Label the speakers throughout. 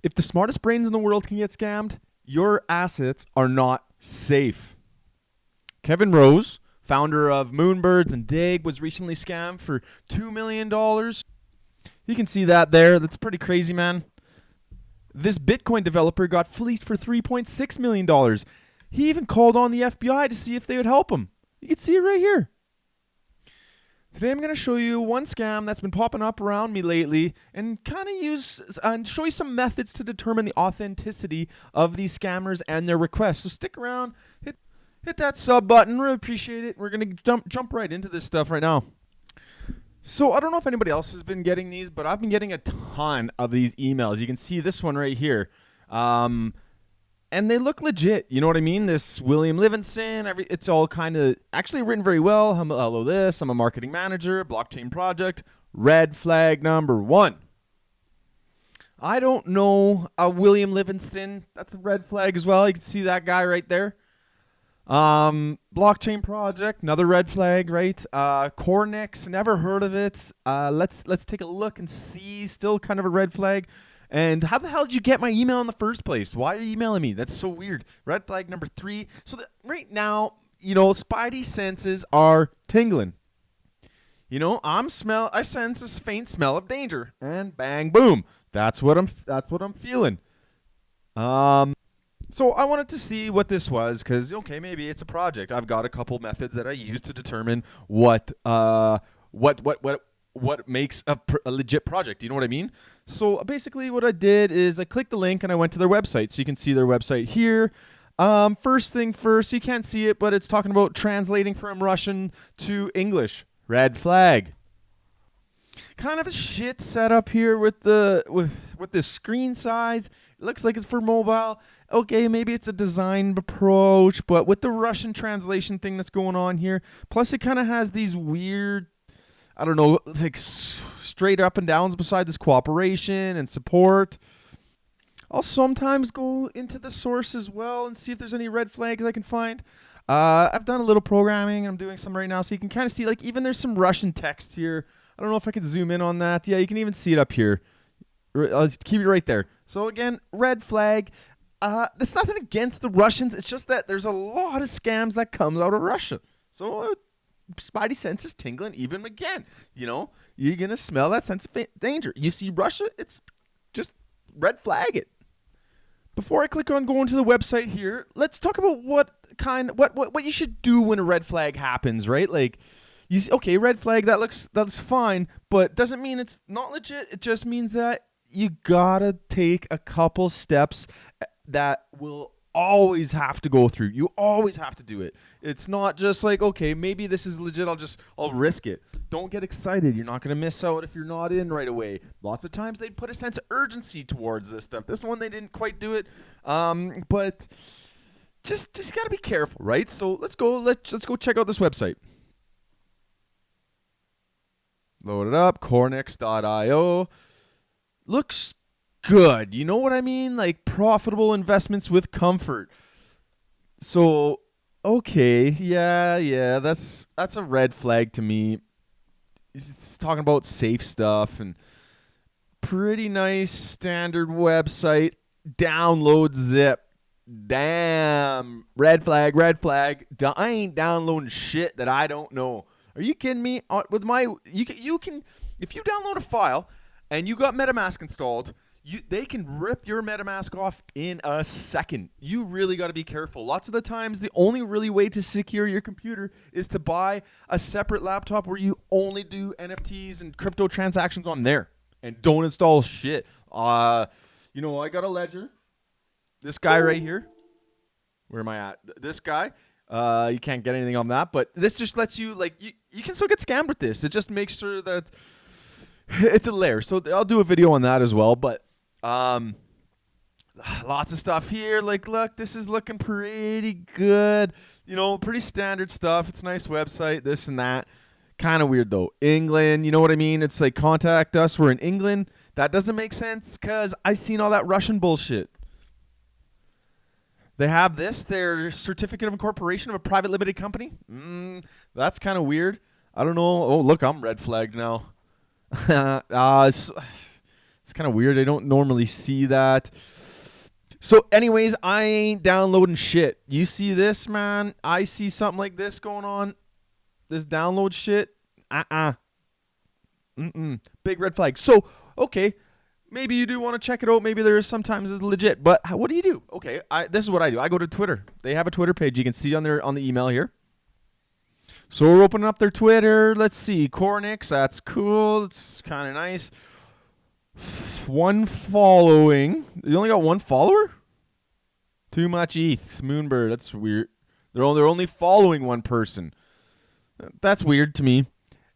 Speaker 1: If the smartest brains in the world can get scammed, your assets are not safe. Kevin Rose, founder of Moonbirds and Digg, was recently scammed for $2 million. You can see that there. That's pretty crazy, man. This Bitcoin developer got fleeced for $3.6 million. He even called on the FBI to see if they would help him. You can see it right here. Today I'm going to show you one scam that's been popping up around me lately and kind of show you some methods to determine the authenticity of these scammers and their requests. So stick around, hit that sub button. Really appreciate it. We're going to jump right into this stuff right now. So I don't know if anybody else has been getting these, but I've been getting a ton of these emails. You can see this one right here. And they look legit. You know what I mean? This William Livingston, it's all kind of actually written very well. Hello, I'm a marketing manager, blockchain project. Red flag number 1. I don't know a William Livingston. That's a red flag as well. You can see that guy right there. Blockchain project, another red flag, right? Cornix, never heard of it. Let's take a look and see. Still kind of a red flag. And how the hell did you get my email in the first place? Why are you emailing me? That's so weird. Red flag number 3. So right now, spidey senses are tingling. I sense this faint smell of danger, and bang, boom. That's what I'm feeling. So I wanted to see what this was because, maybe it's a project. I've got a couple methods that I use to determine what makes a legit project. You know what I mean? So basically what I did is I clicked the link and I went to their website. So you can see their website here. First thing first, you can't see it, but it's talking about translating from Russian to English. Red flag. Kind of a shit setup here with the screen size. It looks like it's for mobile. Okay, maybe it's a design approach, but with the Russian translation thing that's going on here, plus it kind of has these weird, I don't know, like straight up and downs beside this cooperation and support. I'll sometimes go into the source as well and see if there's any red flags I can find. I've done a little programming. I'm doing some right now, so you can kind of see, like, even there's some Russian text here. I don't know if I can zoom in on that. Yeah, you can even see it up here. I'll keep it right there. So again, red flag. It's nothing against the Russians. It's just that there's a lot of scams that comes out of Russia. So spidey sense is tingling even again. You're going to smell that sense of danger. You see Russia, it's just red flag it. Before I click on going to the website here, let's talk about what you should do when a red flag happens, right? Like, you see, okay, red flag, that's fine, but doesn't mean it's not legit. It just means that you gotta take a couple steps that will always have to go through. You always have to do it. It's not just like, okay, maybe this is legit, I'll risk it. Don't get excited. You're not going to miss out if you're not in right away. Lots of times they put a sense of urgency towards this stuff. This one, they didn't quite do it. But just got to be careful, right? So let's go check out this website. Load it up, cornix.io. Looks good. You know what I mean? Like profitable investments with comfort. So, okay, yeah, that's a red flag to me. It's talking about safe stuff and pretty nice standard website. Download zip. Damn. Red flag. I ain't downloading shit that I don't know. Are you kidding me? You can if you download a file and you got MetaMask installed, they can rip your MetaMask off in a second. You really got to be careful. Lots of the times, the only really way to secure your computer is to buy a separate laptop where you only do NFTs and crypto transactions on there and don't install shit. I got a ledger. This guy right here. Where am I at? This guy. You can't get anything on that, but this just lets you, like, you can still get scammed with this. It just makes sure that it's a layer. So I'll do a video on that as well, but lots of stuff here. Like, look, this is looking pretty good. Pretty standard stuff. It's a nice website, this and that. Kind of weird, though. England, you know what I mean? It's like, contact us. We're in England. That doesn't make sense because I've seen all that Russian bullshit. They have their certificate of incorporation of a private limited company. That's kind of weird. I don't know. Oh, look, I'm red flagged now. It's kind of weird. I don't normally see that. So anyways, I ain't downloading shit. You see this, man? I see something like this going on. This download shit. Big red flag. So, okay. Maybe you do want to check it out. Maybe there is sometimes it's legit. But what do you do? Okay, this is what I do. I go to Twitter. They have a Twitter page. You can see on the email here. So we're opening up their Twitter. Let's see. Cornix. That's cool. It's kind of nice. One following. You only got one follower? Too much ETH. Moonbird. That's weird. They're only following one person. That's weird to me.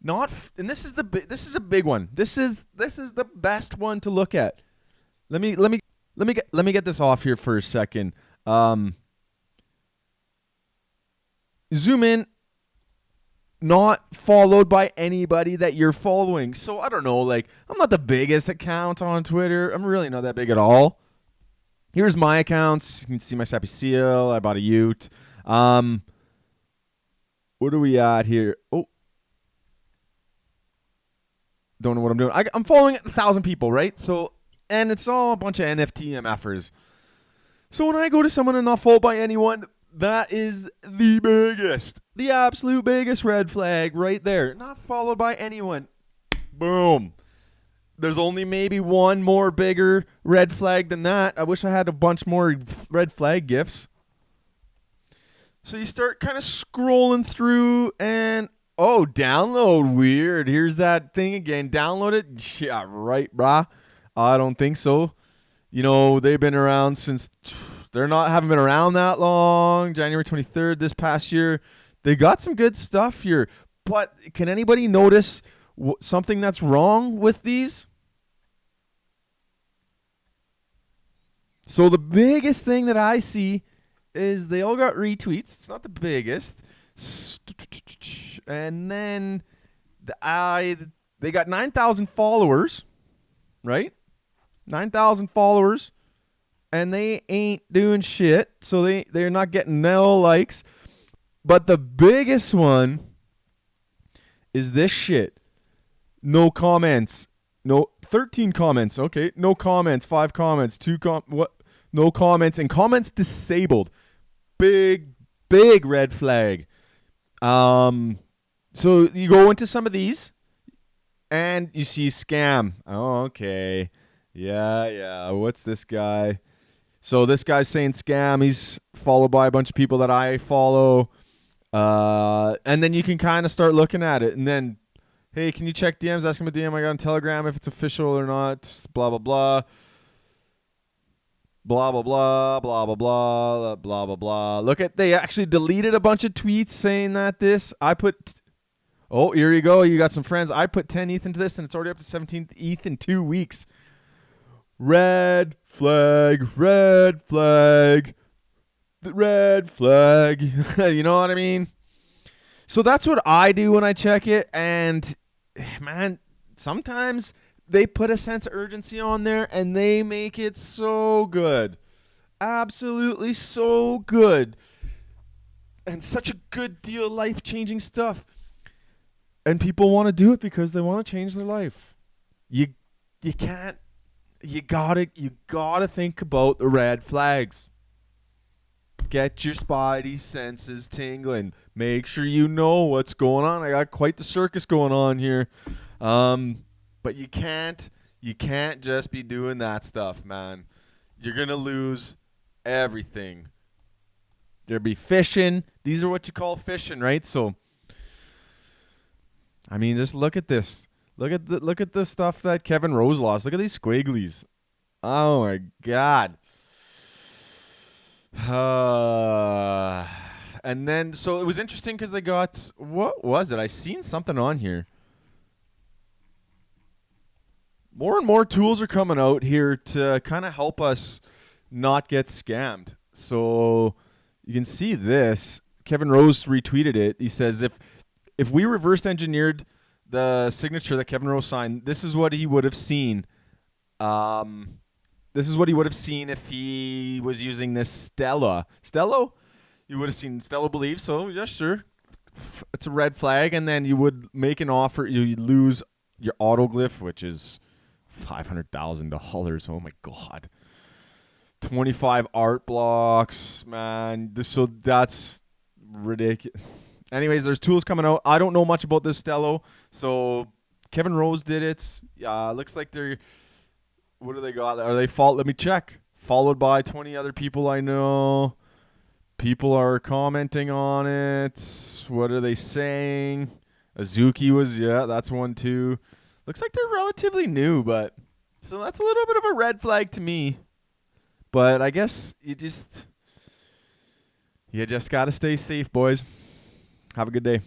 Speaker 1: And this is a big one. This is the best one to look at. Let me get this off here for a second. Zoom in. Not followed by anybody that you're following. So I don't know, like, I'm not the biggest account on Twitter. I'm really not that big at all. Here's my accounts. You can see my Sappy Seal. I bought a Ute. What are we at here? Oh. Don't know what I'm doing. I'm following 1,000 people, right? So, and it's all a bunch of NFT MFers. So when I go to someone and not followed by anyone, that is the absolute biggest red flag right there. Not followed by anyone. Boom. There's only maybe one more bigger red flag than that. I wish I had a bunch more red flag gifts. So you start kind of scrolling through and, oh, download. Weird. Here's that thing again. Download it. Yeah, right, brah. I don't think so. You know, they've been around since... haven't been around that long. January 23rd this past year. They got some good stuff here. But can anybody notice something that's wrong with these? So the biggest thing that I see is they all got retweets. It's not the biggest. And then they got 9,000 followers, right? 9,000 followers. And they ain't doing shit, so they're not getting no likes. But the biggest one is this shit. No comments. No 13 comments. Okay, no comments. 5 comments. No comments, and comments disabled. Big red flag. So you go into some of these, and you see scam. Oh, okay. Yeah. What's this guy? So this guy's saying scam. He's followed by a bunch of people that I follow. And then you can kind of start looking at it. And then, hey, can you check DMs? Ask him a DM I got on Telegram if it's official or not. Blah, blah, blah. Blah, blah, blah. Blah, blah, blah. Blah, blah, blah. Look at, they actually deleted a bunch of tweets saying that this. Oh, here you go. You got some friends. I put 10 ETH into this, and it's already up to 17 ETH in 2 weeks. Red flag. You know what I mean? So that's what I do when I check it. And, man, sometimes they put a sense of urgency on there, and they make it so good. Absolutely so good. And such a good deal, life-changing stuff. And people want to do it because they want to change their life. You can't. You gotta think about the red flags. Get your spidey senses tingling. Make sure you know what's going on. I got quite the circus going on here. But you can't just be doing that stuff, man. You're gonna lose everything. There'll be fishing. These are what you call fishing, right? So I mean, just look at this. Look at the stuff that Kevin Rose lost. Look at these squigglies. Oh my God. And then, so it was interesting because they got, what was it? I seen something on here. More and more tools are coming out here to kind of help us not get scammed. So you can see this. Kevin Rose retweeted it. He says, if we reverse engineered the signature that Kevin Rose signed, this is what he would have seen. This is what he would have seen if he was using this Stella. Stello? You would have seen Stello Believe. So, yeah, sure. It's a red flag. And then you would make an offer. You lose your autoglyph, which is $500,000. Oh my God. 25 art blocks, man. So that's ridiculous. Anyways, there's tools coming out. I don't know much about this Stello. So Kevin Rose did it. Looks like they're, what do they got? Are they let me check. Followed by 20 other people I know. People are commenting on it. What are they saying? Azuki was, that's one too. Looks like they're relatively new, but so that's a little bit of a red flag to me. But I guess you just got to stay safe, boys. Have a good day.